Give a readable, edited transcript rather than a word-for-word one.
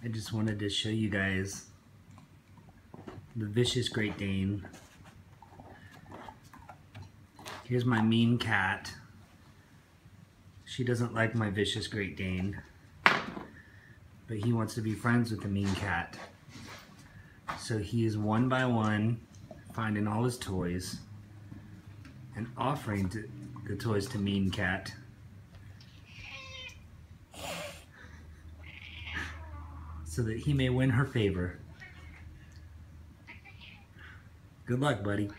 I just wanted to show you guys the vicious Great Dane. Here's my mean cat. She doesn't like my vicious Great Dane, but he wants to be friends with the mean cat. So he is one by one finding all his toys and offering the toys to mean cat. So that he may win her favor. Good luck, buddy.